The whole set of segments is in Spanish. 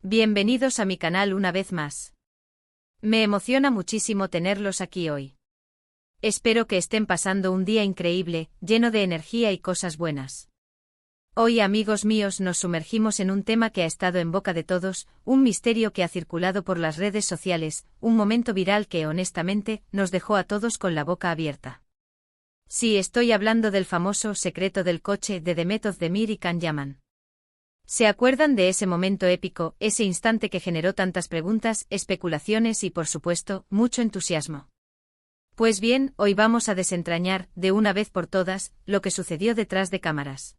Bienvenidos a mi canal una vez más. Me emociona muchísimo tenerlos aquí hoy. Espero que estén pasando un día increíble, lleno de energía y cosas buenas. Hoy, amigos míos, nos sumergimos en un tema que ha estado en boca de todos, un misterio que ha circulado por las redes sociales, un momento viral que, honestamente, nos dejó a todos con la boca abierta. Sí, estoy hablando del famoso secreto del coche de Demet Özdemir y Can Yaman. ¿Se acuerdan de ese momento épico, ese instante que generó tantas preguntas, especulaciones y, por supuesto, mucho entusiasmo? Pues bien, hoy vamos a desentrañar, de una vez por todas, lo que sucedió detrás de cámaras.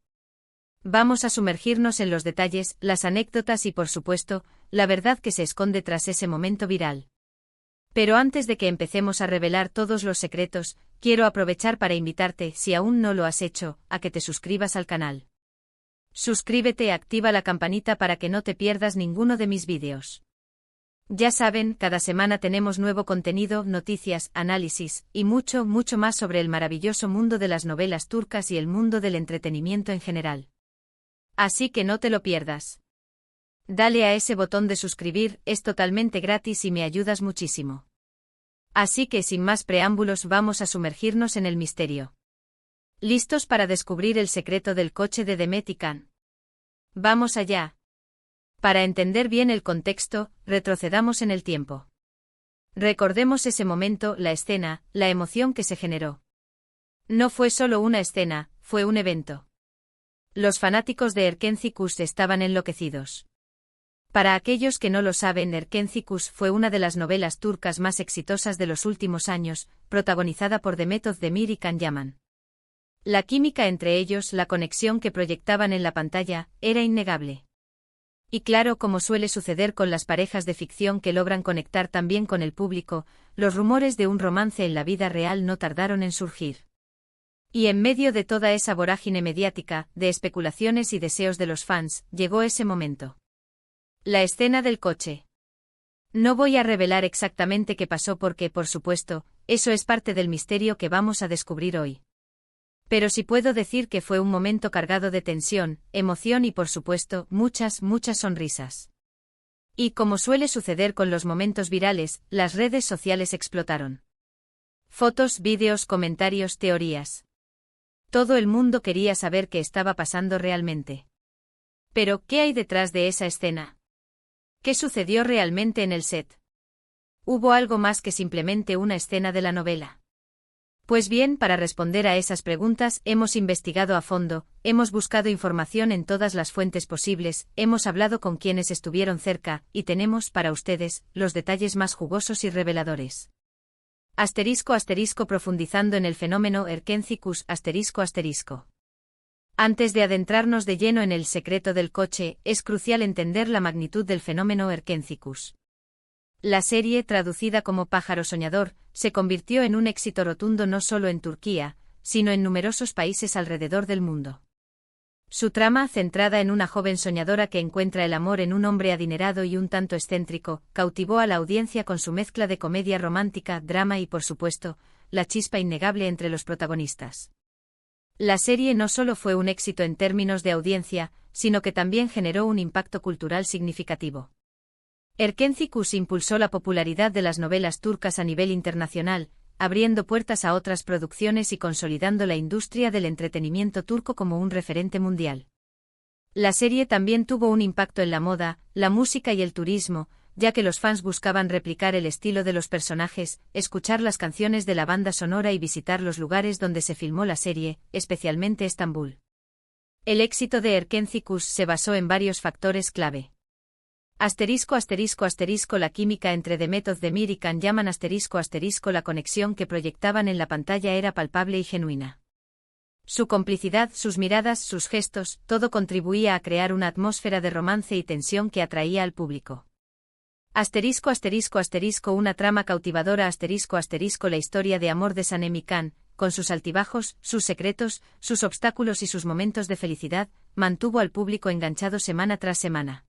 Vamos a sumergirnos en los detalles, las anécdotas y, por supuesto, la verdad que se esconde tras ese momento viral. Pero antes de que empecemos a revelar todos los secretos, quiero aprovechar para invitarte, si aún no lo has hecho, a que te suscribas al canal. Suscríbete y activa la campanita para que no te pierdas ninguno de mis vídeos. Ya saben, cada semana tenemos nuevo contenido, noticias, análisis, y mucho más sobre el maravilloso mundo de las novelas turcas y el mundo del entretenimiento en general. Así que no te lo pierdas. Dale a ese botón de suscribir, es totalmente gratis y me ayudas muchísimo. Así que sin más preámbulos vamos a sumergirnos en el misterio. ¿Listos para descubrir el secreto del coche de Demet y Can? ¡Vamos allá! Para entender bien el contexto, retrocedamos en el tiempo. Recordemos ese momento, la escena, la emoción que se generó. No fue solo una escena, fue un evento. Los fanáticos de Erkenci estaban enloquecidos. Para aquellos que no lo saben, Erkenci fue una de las novelas turcas más exitosas de los últimos años, protagonizada por Demet Özdemir y Can Yaman. La química entre ellos, la conexión que proyectaban en la pantalla, era innegable. Y claro, como suele suceder con las parejas de ficción que logran conectar también con el público, los rumores de un romance en la vida real no tardaron en surgir. Y en medio de toda esa vorágine mediática, de especulaciones y deseos de los fans, llegó ese momento. La escena del coche. No voy a revelar exactamente qué pasó porque, por supuesto, eso es parte del misterio que vamos a descubrir hoy. Pero sí puedo decir que fue un momento cargado de tensión, emoción y, por supuesto, muchas sonrisas. Y como suele suceder con los momentos virales, las redes sociales explotaron. Fotos, vídeos, comentarios, teorías. Todo el mundo quería saber qué estaba pasando realmente. Pero, ¿qué hay detrás de esa escena? ¿Qué sucedió realmente en el set? ¿Hubo algo más que simplemente una escena de la novela? Pues bien, para responder a esas preguntas, hemos investigado a fondo, hemos buscado información en todas las fuentes posibles, hemos hablado con quienes estuvieron cerca, y tenemos, para ustedes, los detalles más jugosos y reveladores. Profundizando en el fenómeno Erkenci ***. Antes de adentrarnos de lleno en el secreto del coche, es crucial entender la magnitud del fenómeno Erkenci. La serie, traducida como Pájaro Soñador, se convirtió en un éxito rotundo no solo en Turquía, sino en numerosos países alrededor del mundo. Su trama, centrada en una joven soñadora que encuentra el amor en un hombre adinerado y un tanto excéntrico, cautivó a la audiencia con su mezcla de comedia romántica, drama y, por supuesto, la chispa innegable entre los protagonistas. La serie no solo fue un éxito en términos de audiencia, sino que también generó un impacto cultural significativo. Erkenci impulsó la popularidad de las novelas turcas a nivel internacional, abriendo puertas a otras producciones y consolidando la industria del entretenimiento turco como un referente mundial. La serie también tuvo un impacto en la moda, la música y el turismo, ya que los fans buscaban replicar el estilo de los personajes, escuchar las canciones de la banda sonora y visitar los lugares donde se filmó la serie, especialmente Estambul. El éxito de Erkenci se basó en varios factores clave. La química entre Demet Özdemir y Can Yaman ***. La conexión que proyectaban en la pantalla era palpable y genuina. Su complicidad, sus miradas, sus gestos, todo contribuía a crear una atmósfera de romance y tensión que atraía al público. Una trama cautivadora ***. La historia de amor de Sanem y Can, con sus altibajos, sus secretos, sus obstáculos y sus momentos de felicidad, mantuvo al público enganchado semana tras semana.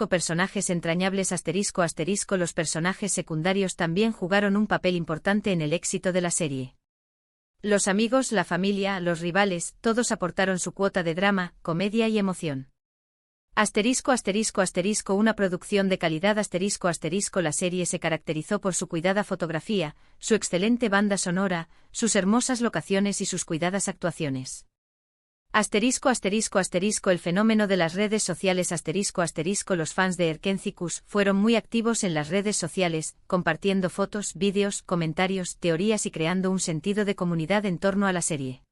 Personajes entrañables Los personajes secundarios también jugaron un papel importante en el éxito de la serie. Los amigos, la familia, los rivales, todos aportaron su cuota de drama, comedia y emoción. Una producción de calidad La serie se caracterizó por su cuidada fotografía, su excelente banda sonora, sus hermosas locaciones y sus cuidadas actuaciones. El fenómeno de las redes sociales Los fans de Erkenci-Kuş fueron muy activos en las redes sociales, compartiendo fotos, vídeos, comentarios, teorías y creando un sentido de comunidad en torno a la serie.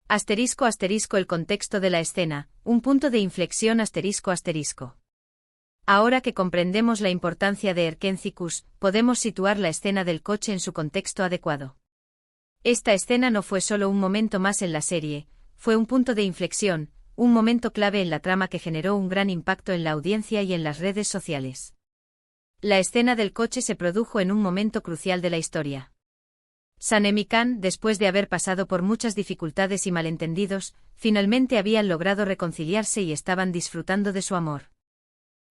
El contexto de la escena, un punto de inflexión Ahora que comprendemos la importancia de Erkenci-Kuş, podemos situar la escena del coche en su contexto adecuado. Esta escena no fue solo un momento más en la serie, fue un punto de inflexión, un momento clave en la trama que generó un gran impacto en la audiencia y en las redes sociales. La escena del coche se produjo en un momento crucial de la historia. Sanem y Can, después de haber pasado por muchas dificultades y malentendidos, finalmente habían logrado reconciliarse y estaban disfrutando de su amor.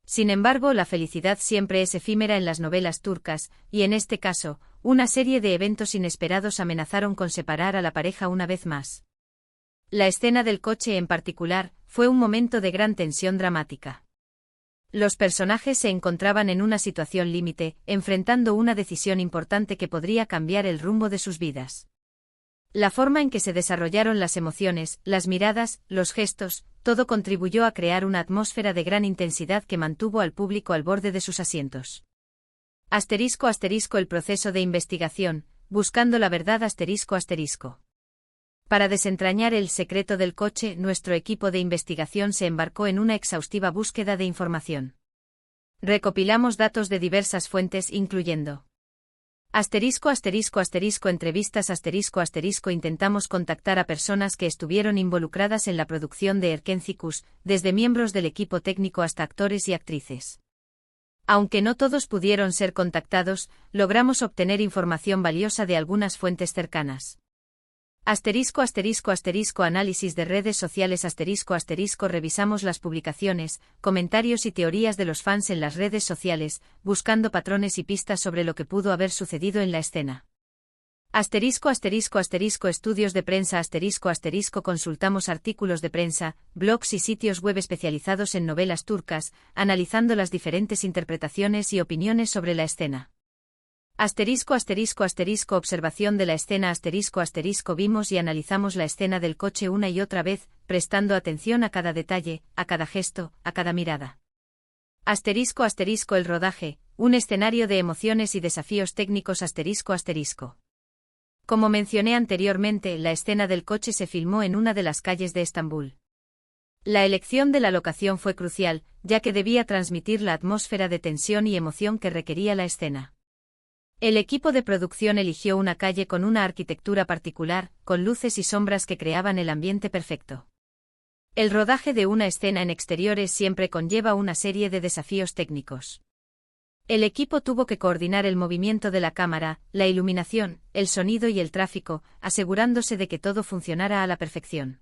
Sin embargo, la felicidad siempre es efímera en las novelas turcas, y en este caso, una serie de eventos inesperados amenazaron con separar a la pareja una vez más. La escena del coche en particular, fue un momento de gran tensión dramática. Los personajes se encontraban en una situación límite, enfrentando una decisión importante que podría cambiar el rumbo de sus vidas. La forma en que se desarrollaron las emociones, las miradas, los gestos, todo contribuyó a crear una atmósfera de gran intensidad que mantuvo al público al borde de sus asientos. El proceso de investigación, buscando la verdad Para desentrañar el secreto del coche, nuestro equipo de investigación se embarcó en una exhaustiva búsqueda de información. Recopilamos datos de diversas fuentes incluyendo entrevistas intentamos contactar a personas que estuvieron involucradas en la producción de Erkenci-Kuş, desde miembros del equipo técnico hasta actores y actrices. Aunque no todos pudieron ser contactados, logramos obtener información valiosa de algunas fuentes cercanas. Análisis de redes sociales revisamos las publicaciones, comentarios y teorías de los fans en las redes sociales, buscando patrones y pistas sobre lo que pudo haber sucedido en la escena. Estudios de prensa consultamos artículos de prensa, blogs y sitios web especializados en novelas turcas, analizando las diferentes interpretaciones y opiniones sobre la escena. Observación de la escena vimos y analizamos la escena del coche una y otra vez, prestando atención a cada detalle, a cada gesto, a cada mirada. El rodaje, un escenario de emociones y desafíos técnicos Como mencioné anteriormente, la escena del coche se filmó en una de las calles de Estambul. La elección de la locación fue crucial, ya que debía transmitir la atmósfera de tensión y emoción que requería la escena. El equipo de producción eligió una calle con una arquitectura particular, con luces y sombras que creaban el ambiente perfecto. El rodaje de una escena en exteriores siempre conlleva una serie de desafíos técnicos. El equipo tuvo que coordinar el movimiento de la cámara, la iluminación, el sonido y el tráfico, asegurándose de que todo funcionara a la perfección.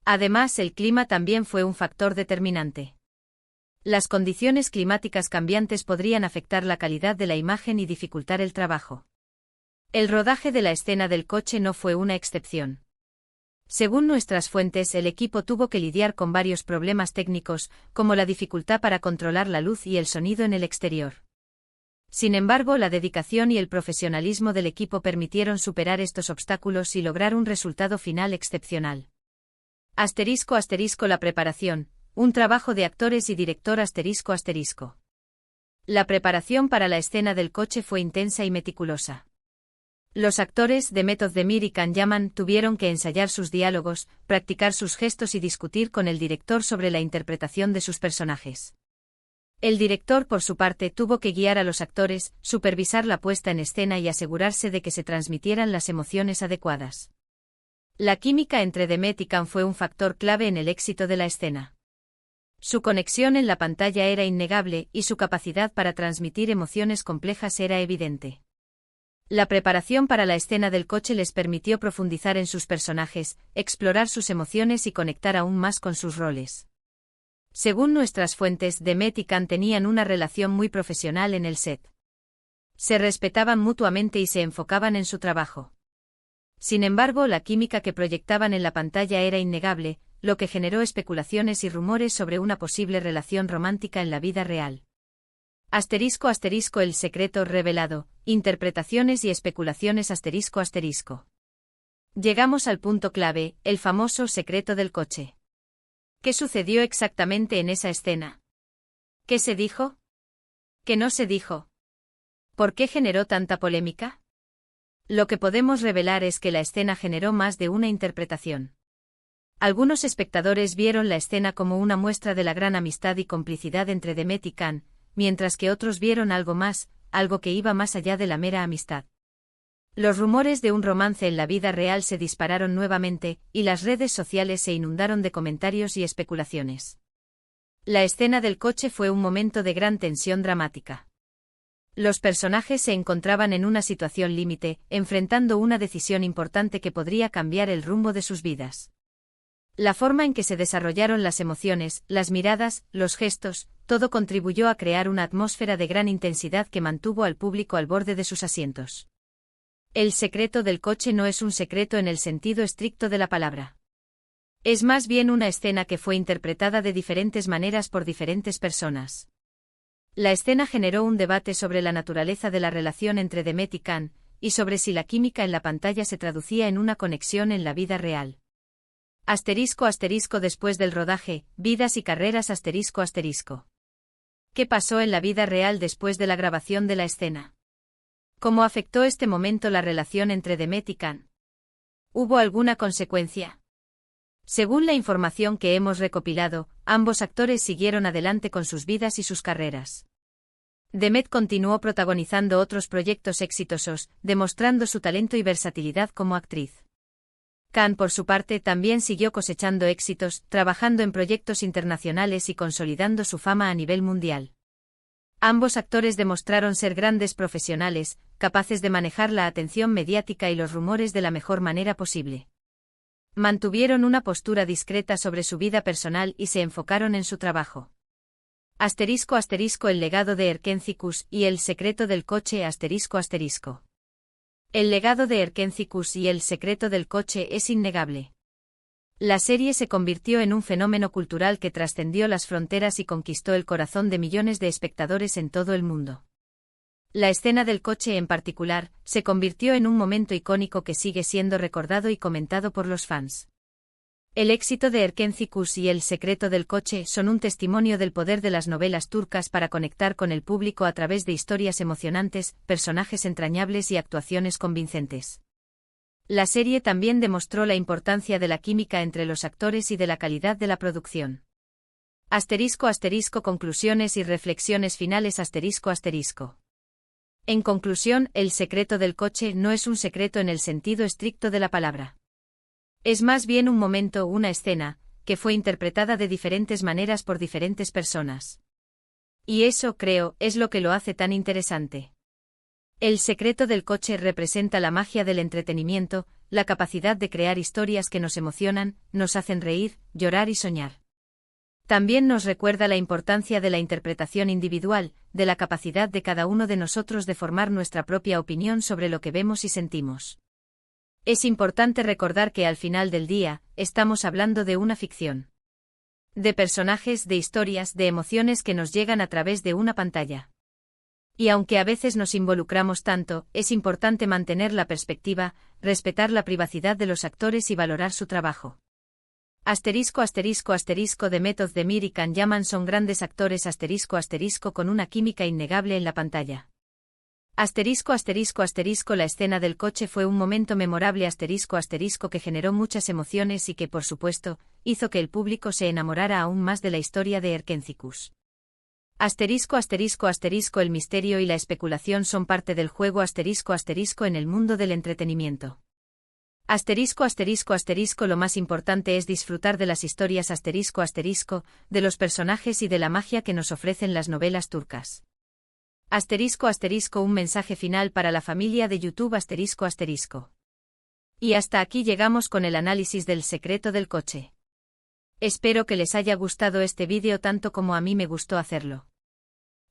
Además, el clima también fue un factor determinante. Las condiciones climáticas cambiantes podrían afectar la calidad de la imagen y dificultar el trabajo. El rodaje de la escena del coche no fue una excepción. Según nuestras fuentes, el equipo tuvo que lidiar con varios problemas técnicos, como la dificultad para controlar la luz y el sonido en el exterior. Sin embargo, la dedicación y el profesionalismo del equipo permitieron superar estos obstáculos y lograr un resultado final excepcional. La preparación. Un trabajo de actores y director La preparación para la escena del coche fue intensa y meticulosa. Los actores, Demet Özdemir y Can Yaman, tuvieron que ensayar sus diálogos, practicar sus gestos y discutir con el director sobre la interpretación de sus personajes. El director, por su parte, tuvo que guiar a los actores, supervisar la puesta en escena y asegurarse de que se transmitieran las emociones adecuadas. La química entre Demet y Can fue un factor clave en el éxito de la escena. Su conexión en la pantalla era innegable y su capacidad para transmitir emociones complejas era evidente. La preparación para la escena del coche les permitió profundizar en sus personajes, explorar sus emociones y conectar aún más con sus roles. Según nuestras fuentes, Demet y Can tenían una relación muy profesional en el set. Se respetaban mutuamente y se enfocaban en su trabajo. Sin embargo, la química que proyectaban en la pantalla era innegable, lo que generó especulaciones y rumores sobre una posible relación romántica en la vida real. Asterisco asterisco el secreto revelado, interpretaciones y especulaciones asterisco asterisco. Llegamos al punto clave, el famoso secreto del coche. ¿Qué sucedió exactamente en esa escena? ¿Qué se dijo? ¿Qué no se dijo? ¿Por qué generó tanta polémica? Lo que podemos revelar es que la escena generó más de una interpretación. Algunos espectadores vieron la escena como una muestra de la gran amistad y complicidad entre Demet y Can, mientras que otros vieron algo más, algo que iba más allá de la mera amistad. Los rumores de un romance en la vida real se dispararon nuevamente, y las redes sociales se inundaron de comentarios y especulaciones. La escena del coche fue un momento de gran tensión dramática. Los personajes se encontraban en una situación límite, enfrentando una decisión importante que podría cambiar el rumbo de sus vidas. La forma en que se desarrollaron las emociones, las miradas, los gestos, todo contribuyó a crear una atmósfera de gran intensidad que mantuvo al público al borde de sus asientos. El secreto del coche no es un secreto en el sentido estricto de la palabra. Es más bien una escena que fue interpretada de diferentes maneras por diferentes personas. La escena generó un debate sobre la naturaleza de la relación entre Demet y Can, y sobre si la química en la pantalla se traducía en una conexión en la vida real. Asterisco asterisco después del rodaje, vidas y carreras asterisco asterisco. ¿Qué pasó en la vida real después de la grabación de la escena? ¿Cómo afectó este momento la relación entre Demet y Can? ¿Hubo alguna consecuencia? Según la información que hemos recopilado, ambos actores siguieron adelante con sus vidas y sus carreras. Demet continuó protagonizando otros proyectos exitosos, demostrando su talento y versatilidad como actriz. Can, por su parte, también siguió cosechando éxitos, trabajando en proyectos internacionales y consolidando su fama a nivel mundial. Ambos actores demostraron ser grandes profesionales, capaces de manejar la atención mediática y los rumores de la mejor manera posible. Mantuvieron una postura discreta sobre su vida personal y se enfocaron en su trabajo. Asterisco asterisco el legado de Erkentzicus y el secreto del coche asterisco asterisco. El legado de Erkentzicus y el secreto del coche es innegable. La serie se convirtió en un fenómeno cultural que trascendió las fronteras y conquistó el corazón de millones de espectadores en todo el mundo. La escena del coche en particular, se convirtió en un momento icónico que sigue siendo recordado y comentado por los fans. El éxito de Erkentzicus y el secreto del coche son un testimonio del poder de las novelas turcas para conectar con el público a través de historias emocionantes, personajes entrañables y actuaciones convincentes. La serie también demostró la importancia de la química entre los actores y de la calidad de la producción. Asterisco asterisco conclusiones y reflexiones finales asterisco asterisco. En conclusión, el secreto del coche no es un secreto en el sentido estricto de la palabra. Es más bien un momento, una escena, que fue interpretada de diferentes maneras por diferentes personas. Y eso, creo, es lo que lo hace tan interesante. El secreto del coche representa la magia del entretenimiento, la capacidad de crear historias que nos emocionan, nos hacen reír, llorar y soñar. También nos recuerda la importancia de la interpretación individual, de la capacidad de cada uno de nosotros de formar nuestra propia opinión sobre lo que vemos y sentimos. Es importante recordar que al final del día, estamos hablando de una ficción. De personajes, de historias, de emociones que nos llegan a través de una pantalla. Y aunque a veces nos involucramos tanto, es importante mantener la perspectiva, respetar la privacidad de los actores y valorar su trabajo. Asterisco asterisco asterisco Demet Özdemir y Can Yaman son grandes actores asterisco asterisco con una química innegable en la pantalla. Asterisco asterisco asterisco la escena del coche fue un momento memorable asterisco asterisco que generó muchas emociones y que, por supuesto, hizo que el público se enamorara aún más de la historia de Erkentzicus. Asterisco asterisco asterisco el misterio y la especulación son parte del juego asterisco asterisco en el mundo del entretenimiento. Asterisco asterisco asterisco lo más importante es disfrutar de las historias asterisco asterisco, de los personajes y de la magia que nos ofrecen las novelas turcas. Asterisco asterisco un mensaje final para la familia de YouTube asterisco asterisco. Y hasta aquí llegamos con el análisis del secreto del coche. Espero que les haya gustado este vídeo tanto como a mí me gustó hacerlo.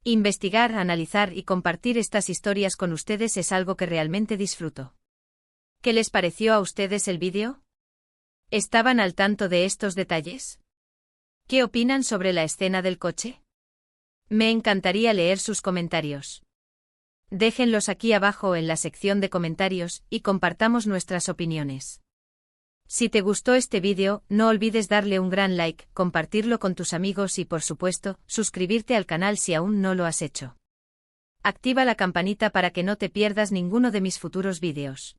Investigar, analizar y compartir estas historias con ustedes es algo que realmente disfruto. ¿Qué les pareció a ustedes el vídeo? ¿Estaban al tanto de estos detalles? ¿Qué opinan sobre la escena del coche? Me encantaría leer sus comentarios. Déjenlos aquí abajo en la sección de comentarios y compartamos nuestras opiniones. Si te gustó este vídeo, no olvides darle un gran like, compartirlo con tus amigos y por supuesto, suscribirte al canal si aún no lo has hecho. Activa la campanita para que no te pierdas ninguno de mis futuros vídeos.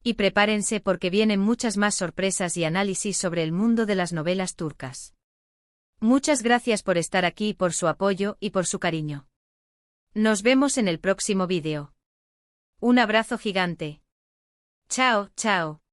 Y prepárense porque vienen muchas más sorpresas y análisis sobre el mundo de las novelas turcas. Muchas gracias por estar aquí, por su apoyo y por su cariño. Nos vemos en el próximo vídeo. Un abrazo gigante. Chao, chao.